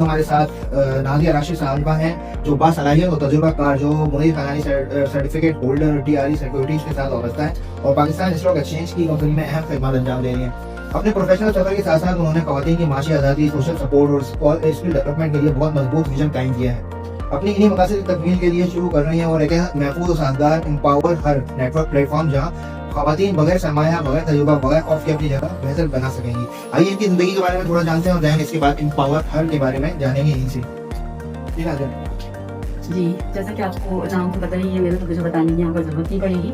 हमारे साथ नादिया राशिद साहिबा हैं, जो बासलाहियत और तजुर्बाकार, जो Munir Khanani certificate holder TRE securities के साथ वाबस्ता है और पाकिस्तान स्टॉक एक्सचेंज की कंपनी में अहम खिदमत अंजाम दे रही हैं। अपने प्रोफेशनल सफर के साथ साथ उन्होंने खवातीन की माशी आज़ादी, सोशल सपोर्ट और स्किल डेवलपमेंट के लिए बहुत मजबूत विजन कायम किया है। अपनी इन्हीं मकासद की तकमील के लिए शुरू कर रही हैं और एक महफूज और साजगार एम्पावर हर नेटवर्क प्लेटफॉर्म जहाँ खवातीन बगैर सरमाया, बगैर तजुर्बा, बगैर खौफ के अपनी जगह बेहतर बना सकेंगी। आइए इनकी जिंदगी के बारे में थोड़ा जानते हैं और जाएंगे इसके बाद एम्पावर हर के बारे में जानेंगे इनसे। जी, जैसा कि आपको नाम तो पता ही है, मेरे तो मुझे बताने की यहाँ पर जरूरत नहीं पड़ेगी।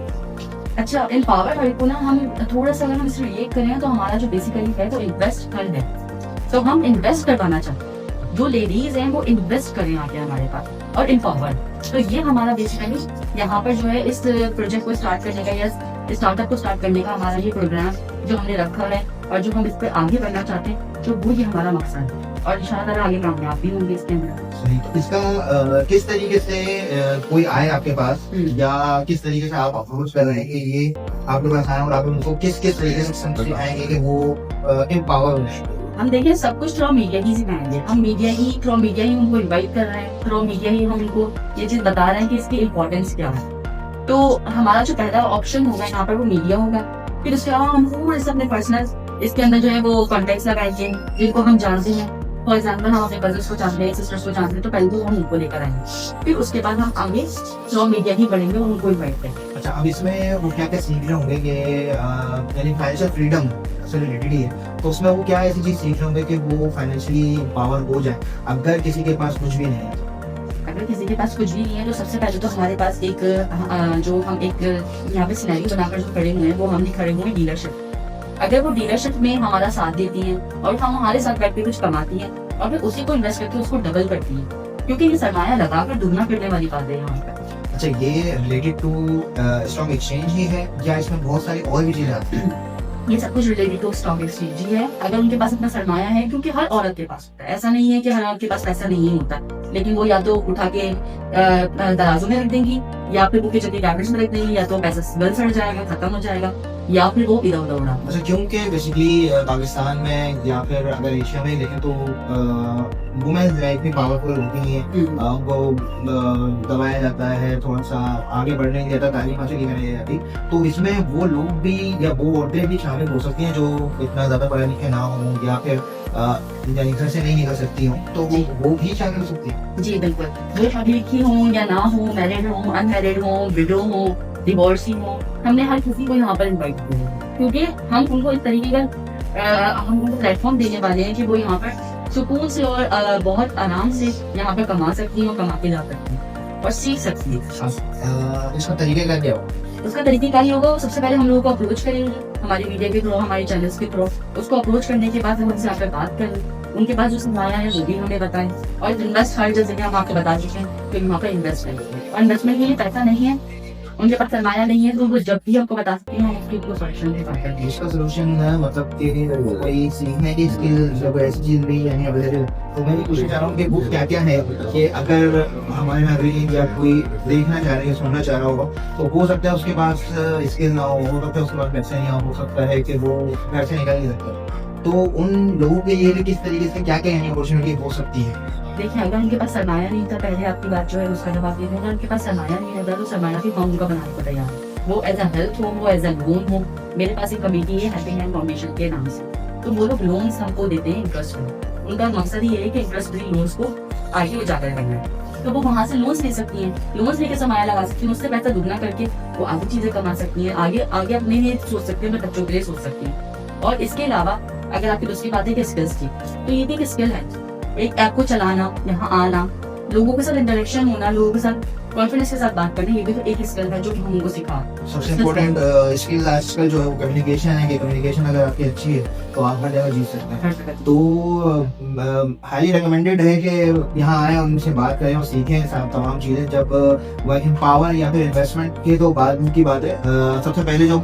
अच्छा, एम्पावर हर को ना हम थोड़ा सा अगर हम इसे रिलेट करें तो हमारा जो बेसिकली है तो इन्वेस्ट हर है। तो हम इन्वेस्ट करवाना चाहते हैं, जो लेडीज हैं वो इन्वेस्ट करें आके हमारे पास और एम्पावर। तो ये हमारा बेसिकली यहाँ पर जो है इस प्रोजेक्ट को स्टार्ट करने का या स्टार्टअप को स्टार्ट करने का हमारा ये प्रोग्राम जो हमने रखा है और जो हम इस पर आगे बढ़ना चाहते हैं, तो वो ये हमारा मकसद है और इंशाअल्लाह आगे कामयाब भी होंगे इसके अंदर। सही। तो इसका किस तरीके से कोई आए आपके पास या किस तरीके से आप अप्रोच कर रहे हैं कि ये आपके पास आए और आप उनको किस किस तरीके से समझाएंगे कि वो एम्पावर हो? हम देखें सब कुछ थ्रू मीडिया ही सिखाएंगे। हम मीडिया ही उनको इनवाइट कर रहे हैं, थ्रू मीडिया ही हम उनको ये चीज बता रहे हैं कि इसकी इम्पोर्टेंस क्या है। तो हमारा जो पहला ऑप्शन होगा यहाँ पर वो मीडिया होगा। फिर उसके अलावा हम थोड़े से अपने पर्सनल इसके अंदर जो है वो कॉन्टेक्ट लगाएंगे जिनको हम जानते हैं। फॉर एग्जाम्पल हम अपने कजन्स को जानते हैं, सिस्टर्स को जानते हैं, तो पहले तो हम उनको लेकर आएंगे, फिर उसके बाद हम आगे थ्रू मीडिया ही बढ़ेंगे और उनको इन्वाइट करेंगे। अच्छा, अब इसमें वो क्या क्या सीख रहे होंगे कि यानी फाइनेंशियल फ्रीडम से रिलेटेड ही है, तो उसमें वो क्या ऐसी चीज सीख रहे होंगे कि वो फाइनेंशियली पावर हो जाए अगर किसी के पास कुछ भी नहीं है? अगर किसी के पास कुछ भी नहीं है तो सबसे पहले तो हमारे पास एक जो हम एक यहाँ पे सिनेरियो बनाकर जो खड़े हुए हैं वो हमने खड़े हुए हैं डीलरशिप। अगर वो डीलरशिप में हमारा साथ देती हैं और हम हमारे साथ बैठ के कुछ कमाती हैं और फिर उसी को इन्वेस्ट करके उसको डबल करती हैं, क्योंकि ये सरमाया लगाकर दुगना करने वाली बात है यहाँ पे। अच्छा, ये रिलेटेड टू स्टॉक एक्सचेंज ही है या इसमें बहुत सारी और भी चीजें आती हैं? ये सब कुछ रिलेटेड टू स्टॉक एक्सचेंज ही है। अगर उनके पास इतना सरमाया है, क्योंकि हर औरत के पास होता है, ऐसा नहीं है कि हर औरत के पास पैसा नहीं होता, लेकिन वो या तो उठा के दराजों में रख देंगी या फिर वो किचन के कैबिनेट्स में रख देंगी, या तो पैसा गल सड़ जाएगा, खत्म हो जाएगा, या फिर वो इधर उधर उड़ा। अच्छा, क्योंकि बेसिकली पाकिस्तान में या फिर अगर एशिया में देखें तो वुमेन इतनी पावरफुल होती हैं, उनको दबाया जाता है, थोड़ा सा आगे बढ़ने नहीं देता, तालीम हासिल नहीं करने जाती। तो इसमें वो लोग भी या वो औरतें भी शामिल हो सकती हैं जो इतना ज्यादा पढ़े लिखे ना हो या फिर यानी घर से नहीं निकल सकती हूँ, तो वो भी शामिल हो सकती है? जी बिल्कुल, वो पढ़ी लिखी हो या ना हो, मैरिड हो, अनमैरिड हो, विडो हो, डिवोर्सी हो, हमने हर किसी को यहाँ पर इनवाइट किया है, क्योंकि हम उनको इस तरीके का हम उनको प्लेटफॉर्म देने वाले हैं कि वो यहाँ पर सुकून से और बहुत आराम से यहाँ पर कमा सकती हैं और कमा के ला सकती हैं और सीख सकती हैं। इसका तरीका क्या होगा? उसका तरीका क्या ही होगा? सबसे पहले हम लोगों को अप्रोच करेंगे हमारी मीडिया के थ्रू, हमारे चैनल्स के थ्रू। उसको अप्रोच करने के बाद हम उनसे यहाँ पे बात करें, उनके पास जो सरमाया है वो भी हमें बताएं और इन्वेस्ट हर जगह हम आपको बता चुके हैं कि वहाँ पे इन्वेस्ट करेंगे और इन्वेस्टमेंट के लिए पैसा नहीं है, उनके पास सरमाया नहीं है, तो वो जब भी हमको बता सकते हैं हम उसकी सोल्यूशन भी बात करते हैं। इसका सोल्यूशन है मतलब कि कोई सीखने की स्किल जब ऐसी चीज भी यानी अवेलेबल, तो मैं भी पूछना चाह रहा हूँ कि वो क्या क्या है कि अगर हमारे नागरिक या कोई देखना चाह रहे हैं, सुनना चाह रहा होगा, तो हो सकता है उसके पास स्किल ना हो सकता है उसके पास पैसे नहीं हो सकता है कि वो घर से निकल नहीं सकता, तो उन लोगों के लिए किस तरीके से क्या क्या यानी अपॉर्चुनिटी हो सकती है? देखिए, अगर उनके पास सरमाया नहीं था, पहले आपकी बात जो है उसका जवाब ये है, उनके पास सरमाया नहीं होता तो सरमाया भी हम उनका बनाने को तैयार है। वो एज अ हेल्प हो, वो एज अ लोन हो। मेरे पास एक कमेटी है हेल्पिंग हैंड फाउंडेशन के नाम से, तो वो लोग लोन्स हमको देते हैं इंटरेस्ट में। उनका मकसद ये है कि इंटरेस्ट फ्री लोन्स को आगे उजागर करना है, तो वो वहाँ से लोन्स ले सकती हैं, लोन्स लेके सरमाया लगा सकती हैं, उससे पैसा दुगना करके वो आगे चीजें कमा सकती हैं, आगे आगे अपने लिए सोच सकती हैं, बच्चों के लिए सोच सकती हैं। और इसके अलावा अगर आपकी दूसरी बात है कि स्किल्स की, तो ये भी एक स्किल है, एक ऐप को चलाना, यहाँ आना, लोगों के साथ इंटरेक्शन होना, लोगों के साथ कॉन्फिडेंस के साथ बात करना, ये भी तो एक स्किल है जो हम उनको सिखा। सबसे इम्पोर्टेंट स्किल आजकल जो है वो कम्युनिकेशन है कि कम्युनिकेशन अगर आपकी अच्छी है तो आप हर जगह जीत सकते हैं। तो हाईली रिकमेंडेड है कि यहाँ आए और उनसे बात करें और सीखें तमाम चीज़ें। जब वह एम्पावर या फिर इन्वेस्टमेंट की तो बाद की बात है, सबसे पहले जो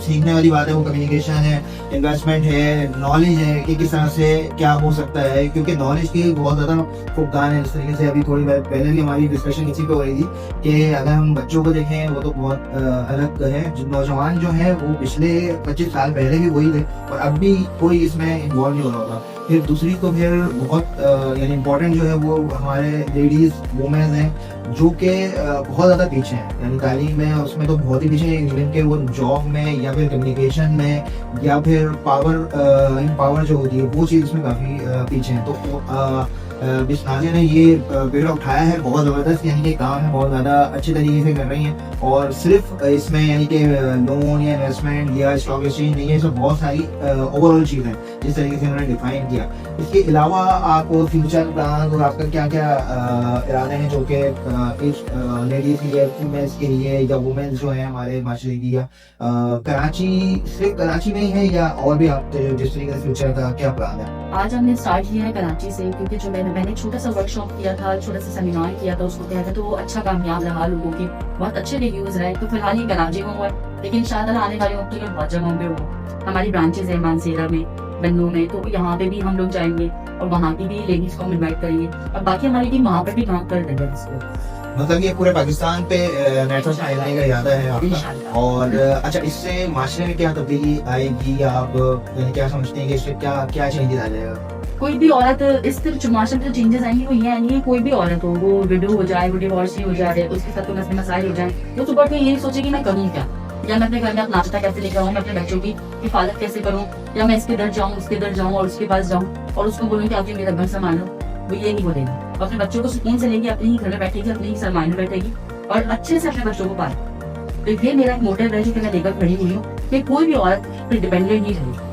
सीखने वाली बात है वो कम्युनिकेशन है, इन्वेस्टमेंट है, नॉलेज है कि किस तरह से क्या हो सकता है, क्योंकि नॉलेज की बहुत ज़्यादा फुकदान है। इस तरीके से अभी थोड़ी देर पहले भी हमारी डिस्कशन इसी पे हो रही थी कि अगर हम बच्चों को देखें वो तो बहुत अलग है, नौजवान जो है वो पिछले 25 साल पहले भी वही थे और अब भी कोई इसमें इन्वॉल्व नहीं हो रहा होता। फिर दूसरी तो फिर बहुत यानी इम्पोर्टेंट जो है वो हमारे लेडीज़ वुमेन हैं जो कि बहुत ज़्यादा पीछे हैं, यानी तालीम में उसमें तो बहुत ही पीछे हैं, इवन के वो जॉब में या फिर कम्युनिकेशन में या फिर पावर जो होती है वो चीज़ में काफ़ी पीछे हैं। तो मिस नाज़िया ने ये बेड़ा उठाया है बहुत ज़बरदस्त, यानी कि काम है बहुत ज़्यादा अच्छे तरीके से कर रही हैं। और सिर्फ इसमें यानी कि लोन या इन्वेस्टमेंट या स्टॉक एक्सचेंज नहीं है, इसमें बहुत सारी ओवरऑल चीज़ें जिस तरीके से उन्होंने डिफाइन किया। इसके अलावा आप फ्यूचर प्लान और आपका क्या क्या इरादे हैं जो कि इस लेडीज़ के लिए, फीमेल्स के लिए या वुमेन्स जो हैं हमारे माशरे की, या कराची, सिर्फ कराची में ही है या और भी आप जिस तरीके से फ्यूचर का क्या प्लान है? आज हमने स्टार्ट किया है कराची से, क्योंकि जो मैंने छोटा सा वर्कशॉप किया था, छोटा सा सेमिनार किया था उसको किया था, तो वो अच्छा कामयाब रहा, लोगों के बहुत अच्छे रिव्यूज रहे। तो फिलहाल ये कराची में हुआ, लेकिन इंशाल्लाह आने वाले वक्त में बहुत जगहों पे हो। हमारी ब्रांचेज है मानसेरा में, बन्नू में, तो यहाँ पे भी हम लोग जाएंगे और वहाँ की भी लेडीज को हम इन्वाइट करेंगे, और बाकी हमारी टीम वहाँ पे भी काम कर रही है इसको। मतलब ये पूरे पाकिस्तान पे नेटवर्क फैलाने का इरादा है आपका? इंशाल्लाह। और अच्छा, इससे माशरे में क्या तब्दीली आएगी या आप यानी क्या समझते हैं कि इससे क्या क्या चेंजेस आ जाएगा? कोई भी औरत इस तरह माशरे में जो चेंजेस आएंगे वो ये आएंगे, कोई भी औरत हो, वो विडो हो जाए, वो डिवोर्सी हो जाए, उसके साथ कोई मसाइल हो जाए, वो सुबह के यही सोचे कि मैं करूँ क्या, या मैं अपने घर में अपना नाश्ता कैसे लेकर आऊँ, मैं अपने बच्चों की हिफाजत कैसे करूँ, या मैं इसके दर जाऊँ, उसके दर जाऊँ और उसके पास जाऊँ और उसको बोलूँ कि आप मेरा घर संभालो। वो ये नहीं बोलेगी, अपने बच्चों को सुकून से लेंगे, अपने ही घर में बैठेगी, अपने ही सरमाए में बैठेगी और अच्छे से अपने बच्चों को पाले। तो ये मेरा एक मोटिव है जो कि मैं लेकर खड़ी हुई हूँ कि कोई भी औरत डिपेंडेंट नहीं रहे।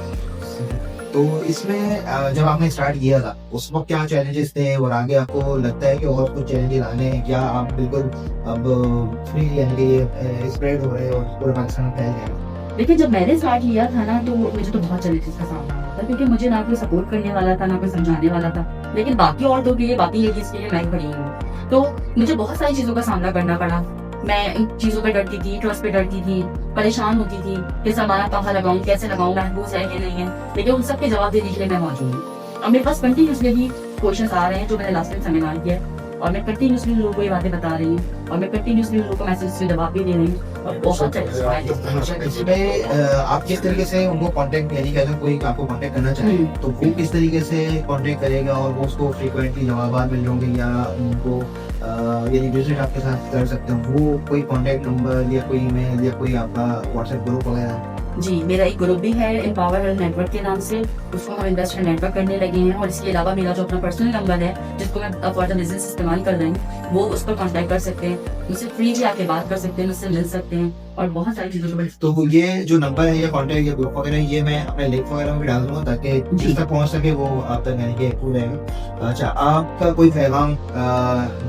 तो इसमें जब आपने स्टार्ट किया था उस वक्त क्या चैलेंजेस थे और आगे आपको लगता है कि और कुछ चैलेंजेस आने हैं क्या? आप बिल्कुल अब फ्री यानी कि ये स्प्रेड हो रहे हैं और पूरे पाकिस्तान में फैल गए? देखिए, जब मैंने स्टार्ट किया था ना, तो मुझे तो बहुत चैलेंजेस का सामना हुआ था, क्योंकि मुझे ना कोई सपोर्ट करने वाला था, ना कोई समझाने वाला था। लेकिन बाकी औरतों के लिए, बाकी लेडीज के लिए मैं खड़ी हूँ, तो मुझे बहुत सारी चीजों का सामना करना पड़ा। मैं इन चीजों पे डरती थी, ट्रस्ट पे डरती थी, परेशान होती थी कि सरमाया कहाँ लगाऊं, कैसे लगाऊं, महफूज है कि नहीं है। लेकिन उन सब के जवाब देने के लिए मैं मौजूद हूँ। अब मेरे पास कंटिन्यूसली भी क्वेश्चन आ रहे हैं जो मैंने लास्ट टाइम सेमिनार किया, और मैं कंटिन्यूसली लोगों को ये बातें बता रही हूँ, और मैं कंटिन्यूसली लोगों को मैसेज से जवाब भी दे रही हूँ, और बहुत इसमें आप किस तरीके से उनको कांटेक्ट, यानी कि अगर कोई आपको कांटेक्ट करना चाहे तो वो किस तरीके से कांटेक्ट करेगा और वो उसको फ्रीक्वेंटली जवाब मिल होंगे या उनको यानी विजिट आपके साथ कर सकते हो? वो कोई कांटेक्ट नंबर या कोई ईमेल या कोई आपका व्हाट्सएप ग्रुप वगैरह? जी, मेरा एक ग्रुप भी है एम्पावर नेटवर्क के नाम से, उसको हम इन्वेस्टर नेटवर्क करने लगे हैं। और इसके अलावा मेरा जो अपना पर्सनल नंबर है जिसको मैं फॉर द बिजनेस इस्तेमाल कर रही हूँ, वो उस पर कांटेक्ट कर सकते हैं, मुझसे फ्री भी आके बात कर सकते हैं, मुझसे मिल सकते हैं और बहुत सारी चीजों को। तो ये जो नंबर है या कांटेक्ट या ग्रुप वगैरह, ये मैं अपने लिंक वगैरह में भी डाल दूंगा ताकि जिस तक पहुंच सके वो आप तक यानी कि एक्टिव रहेगा। अच्छा, आपका कोई पैगाम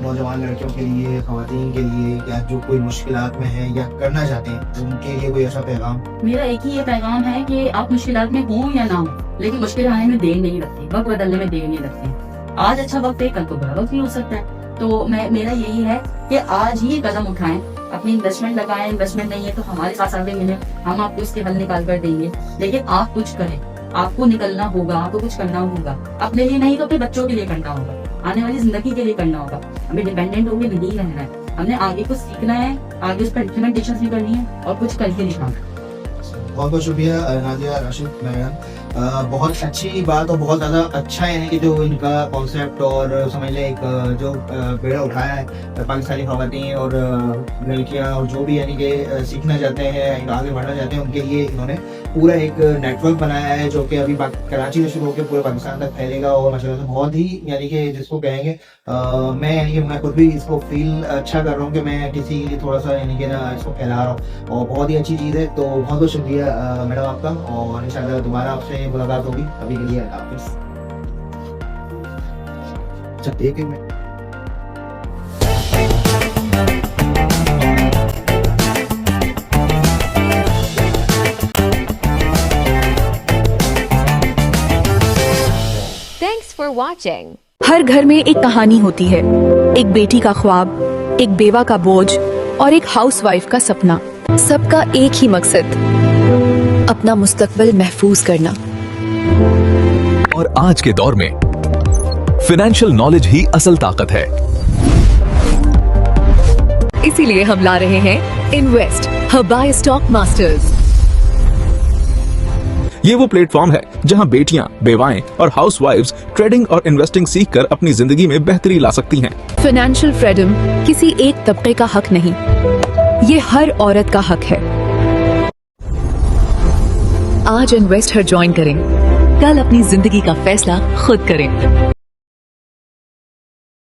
नौजवान लड़कियों के लिए, खवातीन के लिए, या जो कोई मुश्किलात में है या करना चाहते हैं उनके लिए कोई ऐसा पैगाम? मेरा एक ही ये पैगाम है कि आप मुश्किलात में हो या ना हो, लेकिन मुश्किल आने में देर नहीं लगती, वक्त बदलने में देर नहीं लगती। आज अच्छा वक्त है, कल तो बुरा वक्त भी हो सकता है। तो मेरा यही है कि आज ही कदम उठाएं, अपनी इन्वेस्टमेंट लगाएं। इन्वेस्टमेंट नहीं है तो हमारे साथ आगे मिले, हम आपको इसके हल निकाल कर देंगे, लेकिन आप कुछ करें, आपको निकलना होगा, आपको कुछ करना होगा, अपने लिए नहीं तो अपने बच्चों के लिए करना होगा, आने वाली जिंदगी के लिए करना होगा। हमें डिपेंडेंट होकर नहीं रहना है, हमने आगे कुछ सीखना है, आगे उस पर इम्प्लीमेंटेशन भी करनी है और कुछ करके दिखाना है। बहुत बहुत शुक्रिया नाज़िया राशिद मैडम, बहुत अच्छी बात और बहुत ज़्यादा अच्छा है, यानी कि जो इनका कॉन्सेप्ट और समझ लें एक जो बेड़ा उठाया है पाकिस्तानी ख़वातीन और लड़कियाँ और जो भी यानी कि सीखना चाहते हैं, आगे बढ़ना चाहते हैं, उनके लिए इन्होंने पूरा एक नेटवर्क बनाया है जो कि अभी कराची से शुरू होकर पूरे पाकिस्तान तक फैलेगा। और माशाल्लाह से बहुत ही यानी कि जिसको कहेंगे मैं यानी कि मैं खुद भी इसको फील अच्छा कर रहा हूँ कि मैं किसी के लिए थोड़ा सा यानी कि ना इसको फैला रहा हूँ, और बहुत ही अच्छी चीज़ है। तो बहुत बहुत शुक्रिया मैडम आपका, और इंशाल्लाह दोबारा आपसे मुलाकात होगी। अभी के लिए अल्लाह हाफिज़। अच्छा, एक मिनट। Thanks for watching. हर घर में एक कहानी होती है, एक बेटी का ख्वाब, एक बेवा का बोझ और एक हाउसवाइफ का सपना। सबका एक ही मकसद, अपना मुस्तकबिल महफूज करना। और आज के दौर में फाइनेंशियल नॉलेज ही असल ताकत है। इसीलिए हम ला रहे हैं invest hub by stock masters. ये वो प्लेटफॉर्म है जहां बेटियां, बेवाएं और हाउसवाइफ्स ट्रेडिंग और इन्वेस्टिंग सीखकर अपनी जिंदगी में बेहतरी ला सकती हैं। फाइनेंशियल फ्रीडम किसी एक तबके का हक नहीं, ये हर औरत का हक है। आज इन्वेस्ट हर ज्वाइन करें, कल अपनी जिंदगी का फैसला खुद करें।